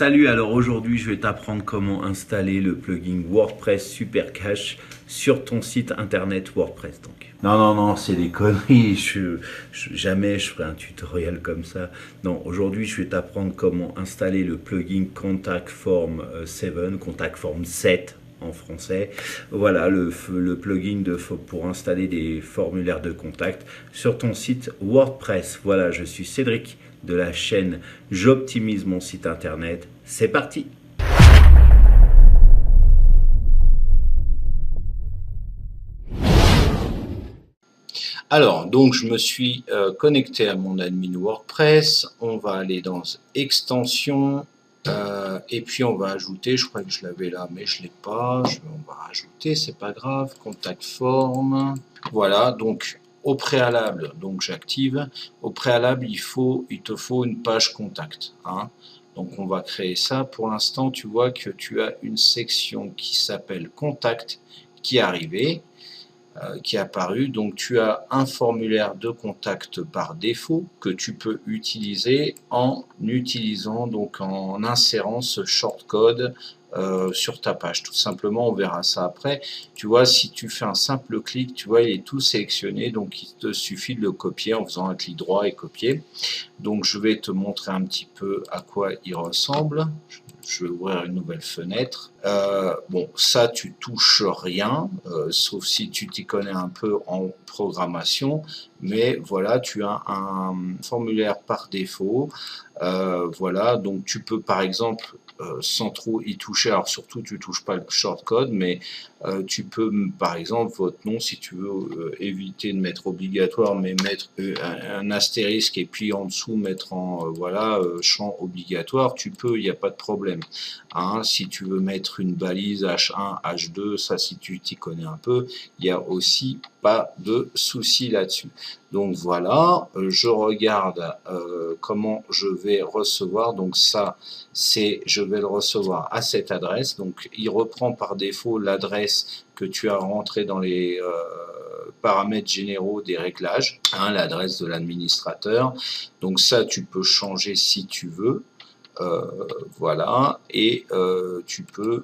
Salut, alors aujourd'hui je vais t'apprendre comment installer le plugin WordPress Super Cache sur ton site internet WordPress. Donc. Non, c'est des conneries, jamais je ferai un tutoriel comme ça. Non, aujourd'hui je vais t'apprendre comment installer le plugin Contact Form 7, Contact Form 7 en français. Voilà le plugin pour installer des formulaires de contact sur ton site WordPress. Voilà, je suis Cédric de la chaîne J'optimise mon site internet. C'est parti! Alors, donc je me suis connecté à mon admin WordPress. On va aller dans Extensions. Et puis on va ajouter, je crois que je l'avais là, mais je ne l'ai pas. On va rajouter, c'est pas grave. Contact Form. Voilà, donc au préalable, donc j'active. Au préalable, il te faut une page contact. Hein. Donc on va créer ça. Pour l'instant, tu vois que tu as une section qui s'appelle Contact qui est arrivée. Qui est apparu. Donc tu as un formulaire de contact par défaut que tu peux utiliser en insérant ce shortcode sur ta page. Tout simplement, on verra ça après. Tu vois, si tu fais un simple clic, tu vois, il est tout sélectionné, donc il te suffit de le copier en faisant un clic droit et copier. Donc je vais te montrer un petit peu à quoi il ressemble. Je vais ouvrir une nouvelle fenêtre. Bon, ça, tu touches rien, sauf si tu t'y connais un peu en programmation. Mais voilà, tu as un formulaire par défaut. Voilà, donc tu peux par exemple, sans trop y toucher, alors surtout tu ne touches pas le shortcode, mais tu peux par exemple votre nom, si tu veux éviter de mettre obligatoire, mais mettre un astérisque et puis en dessous mettre en champ obligatoire, tu peux, il n'y a pas de problème. Hein, si tu veux mettre une balise H1, H2, ça si tu t'y connais un peu, il n'y a aussi pas de souci là-dessus. Donc voilà, je regarde comment je vais recevoir. Donc ça, je vais le recevoir à cette adresse. Donc il reprend par défaut l'adresse que tu as rentrée dans les paramètres généraux des réglages, hein, l'adresse de l'administrateur. Donc ça, tu peux changer si tu veux. Voilà, et tu peux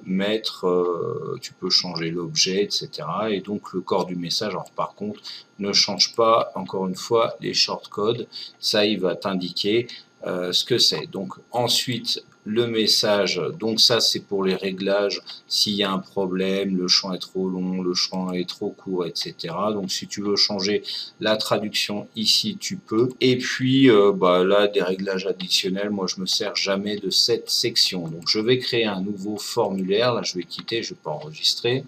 changer l'objet, etc. Et donc le corps du message, alors par contre, ne change pas, encore une fois, les shortcodes, ça il va t'indiquer ce que c'est. Donc ensuite, le message, donc ça c'est pour les réglages, s'il y a un problème, le champ est trop long, le champ est trop court, etc. Donc si tu veux changer la traduction ici, tu peux. Et puis là, des réglages additionnels, moi je me sers jamais de cette section. Donc je vais créer un nouveau formulaire, là je vais quitter, je ne vais pas enregistrer.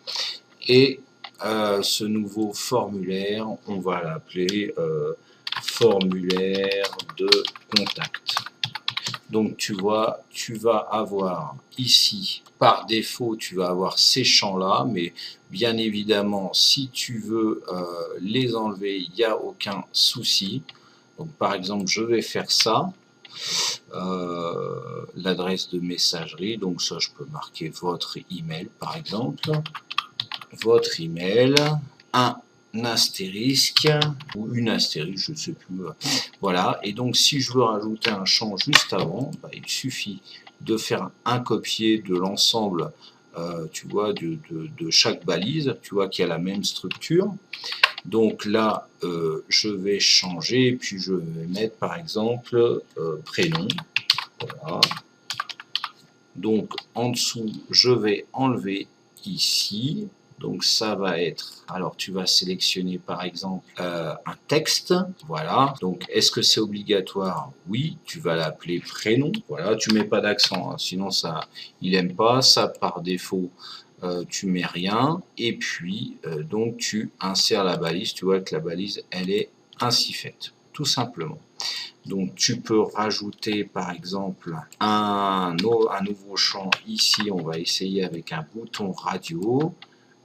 Et ce nouveau formulaire, on va l'appeler formulaire de contact. Donc tu vois, tu vas avoir ici, par défaut, tu vas avoir ces champs-là, mais bien évidemment, si tu veux les enlever, il n'y a aucun souci. Donc par exemple, je vais faire ça, l'adresse de messagerie, donc ça je peux marquer votre email par exemple, votre email, un astérisque ou une astérisque, je ne sais plus. Voilà, et donc si je veux rajouter un champ juste avant, il suffit de faire un copier de l'ensemble, tu vois, de chaque balise, tu vois qu'il y a la même structure. Donc là, je vais changer, et puis je vais mettre par exemple prénom. Voilà. Donc en dessous, je vais enlever ici. Donc ça va être, alors tu vas sélectionner par exemple un texte, voilà. Donc est-ce que c'est obligatoire? Oui, tu vas l'appeler prénom, voilà, tu mets pas d'accent, hein, sinon ça, il aime pas, ça par défaut, tu mets rien, et puis donc tu insères la balise, tu vois que la balise elle est ainsi faite, tout simplement. Donc tu peux rajouter par exemple un nouveau champ ici, on va essayer avec un bouton radio.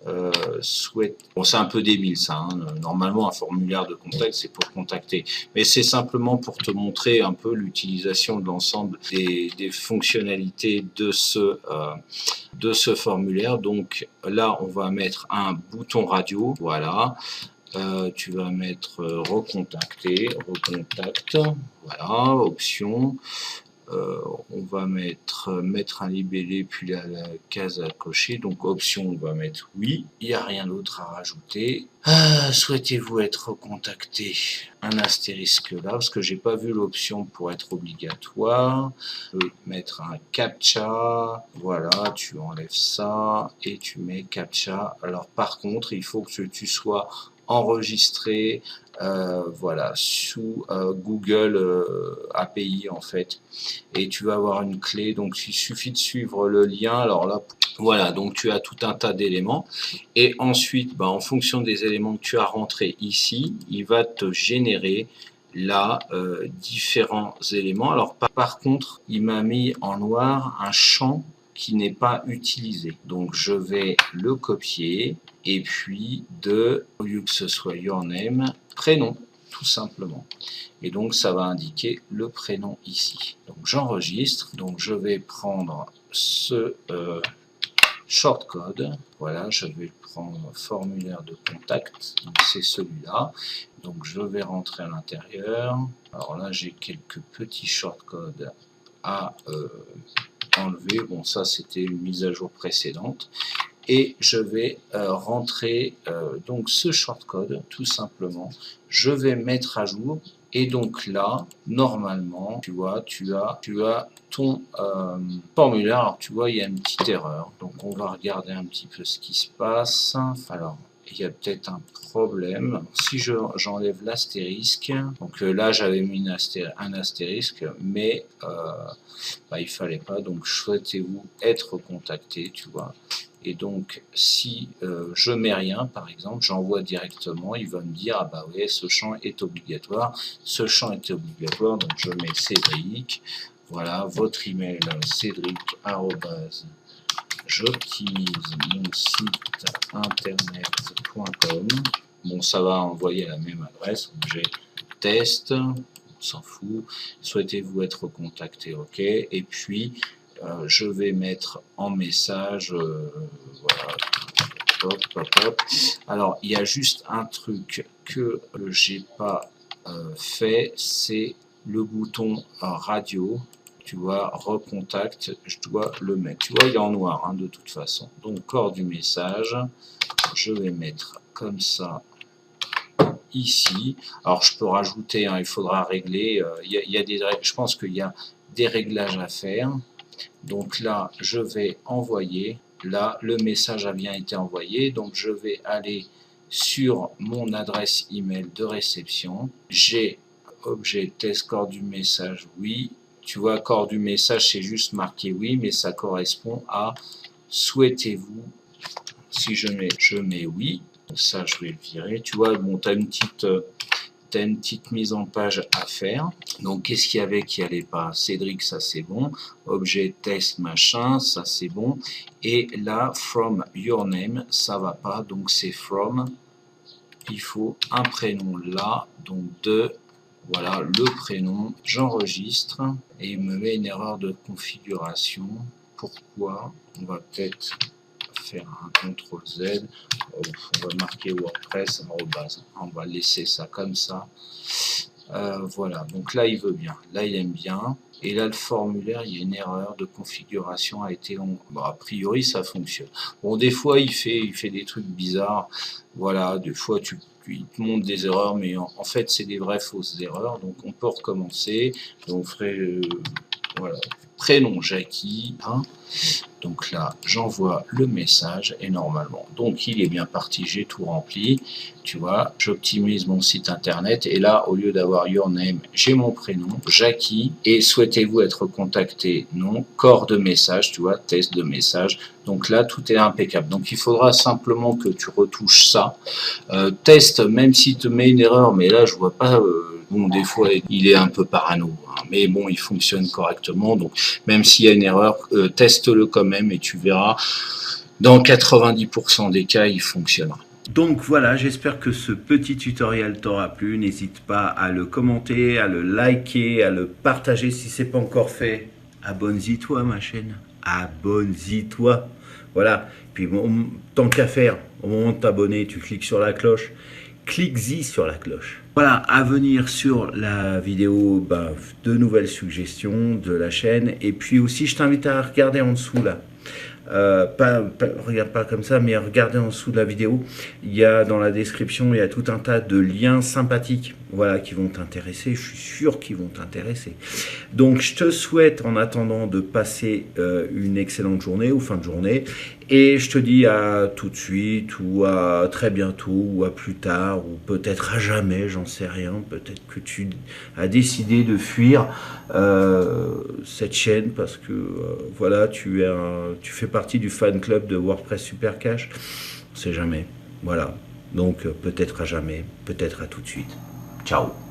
Bon, c'est un peu débile ça, hein. Normalement un formulaire de contact c'est pour contacter, mais c'est simplement pour te montrer un peu l'utilisation de l'ensemble des fonctionnalités de ce formulaire. Donc là on va mettre un bouton radio, voilà. Tu vas mettre recontacter, recontact, voilà, option. on va mettre un libellé, puis la case à cocher. Donc option, on va mettre oui. Il n'y a rien d'autre à rajouter. Souhaitez-vous être contacté? Un astérisque là, parce que j'ai pas vu l'option pour être obligatoire. Je peux mettre un CAPTCHA. Voilà, tu enlèves ça et tu mets CAPTCHA. Alors par contre, il faut que tu sois enregistré voilà, sous Google API en fait, et tu vas avoir une clé, donc il suffit de suivre le lien. Alors là, voilà, donc tu as tout un tas d'éléments, et ensuite, en fonction des éléments que tu as rentrés ici, il va te générer là différents éléments. Alors par contre, il m'a mis en noir un champ qui n'est pas utilisé, donc je vais le copier, et puis au lieu que ce soit your name, prénom, tout simplement. Et donc ça va indiquer le prénom ici. Donc j'enregistre, donc je vais prendre ce shortcode, voilà, je vais prendre formulaire de contact, donc c'est celui-là. Donc je vais rentrer à l'intérieur. Alors là j'ai quelques petits shortcodes à enlever. Bon, ça c'était une mise à jour précédente. Et je vais rentrer donc ce shortcode, tout simplement. Je vais mettre à jour, et donc là, normalement, tu vois, tu as ton formulaire. Alors tu vois, il y a une petite erreur. Donc on va regarder un petit peu ce qui se passe. Alors, il y a peut-être un problème. Si j'enlève l'astérisque, donc là j'avais mis un astérisque, mais il fallait pas. Donc souhaitez-vous être contacté, tu vois. Et donc, si je mets rien, par exemple, j'envoie directement, il va me dire, ah bah ouais, ce champ est obligatoire. Ce champ est obligatoire, donc je mets Cédric. Voilà, votre email, Cédric @ j'optimise mon site internet.com. Bon, ça va envoyer à la même adresse, objet test, on s'en fout. Souhaitez-vous être contacté, ok. Et puis, je vais mettre en message, voilà, hop, hop, hop. Alors, il y a juste un truc que j'ai pas fait, c'est le bouton radio. Tu vois, recontact, je dois le mettre. Tu vois, il est en noir hein, de toute façon. Donc, corps du message, je vais mettre comme ça ici. Alors, je peux rajouter, hein, il faudra régler. Je pense qu'il y a des réglages à faire. Donc là, je vais envoyer. Là, le message a bien été envoyé. Donc, je vais aller sur mon adresse email de réception. J'ai objet test corps du message, oui. Tu vois, corps du message, c'est juste marqué oui, mais ça correspond à souhaitez-vous. Si je mets oui. Ça, je vais le virer. Tu vois, bon, tu as une petite mise en page à faire. Donc, qu'est-ce qu'il y avait qui allait pas? Cédric, ça c'est bon. Objet test machin, ça c'est bon. Et là, from your name, ça va pas. Donc, c'est from. Il faut un prénom là. Donc, voilà, le prénom. J'enregistre. Et il me met une erreur de configuration. Pourquoi? On va peut-être faire un CTRL Z, on va marquer WordPress @ on va laisser ça comme ça. Voilà, donc là il veut bien, là il aime bien, et là le formulaire, il y a une erreur de configuration a été a priori ça fonctionne. Bon, des fois il fait des trucs bizarres, voilà, des fois il te montre des erreurs, mais en fait c'est des vraies fausses erreurs, donc on peut recommencer. Donc voilà, prénom Jackie, hein. Donc là, j'envoie le message et normalement, donc il est bien parti, j'ai tout rempli. Tu vois, j'optimise mon site internet et là, au lieu d'avoir your name, j'ai mon prénom, Jackie, et souhaitez-vous être contacté? Non, corps de message, tu vois, test de message. Donc là, tout est impeccable. Donc il faudra simplement que tu retouches ça. Test, même s'il te met une erreur, mais là, je vois pas... bon, des fois, il est un peu parano, hein, mais bon, il fonctionne correctement. Donc, même s'il y a une erreur, teste-le quand même et tu verras, dans 90% des cas, il fonctionnera. Donc voilà, j'espère que ce petit tutoriel t'aura plu. N'hésite pas à le commenter, à le liker, à le partager si ce n'est pas encore fait. Abonne-y-toi ma chaîne. Abonne-y-toi. Voilà. Puis bon, tant qu'à faire, au moment de t'abonner, tu cliques sur la cloche. clique-y sur la cloche. Voilà, à venir sur la vidéo, de nouvelles suggestions de la chaîne. Et puis aussi, je t'invite à regarder en dessous là. Regarde pas comme ça, mais regardez en dessous de la vidéo. Il y a dans la description, il y a tout un tas de liens sympathiques, voilà, qui vont t'intéresser. Je suis sûr qu'ils vont t'intéresser. Donc, je te souhaite en attendant de passer une excellente journée ou fin de journée. Et je te dis à tout de suite, ou à très bientôt, ou à plus tard, ou peut-être à jamais, j'en sais rien. Peut-être que tu as décidé de fuir cette chaîne parce que voilà, tu fais partie du fan club de WordPress Super Cash. On sait jamais. Voilà. Donc peut-être à jamais, peut-être à tout de suite. Ciao.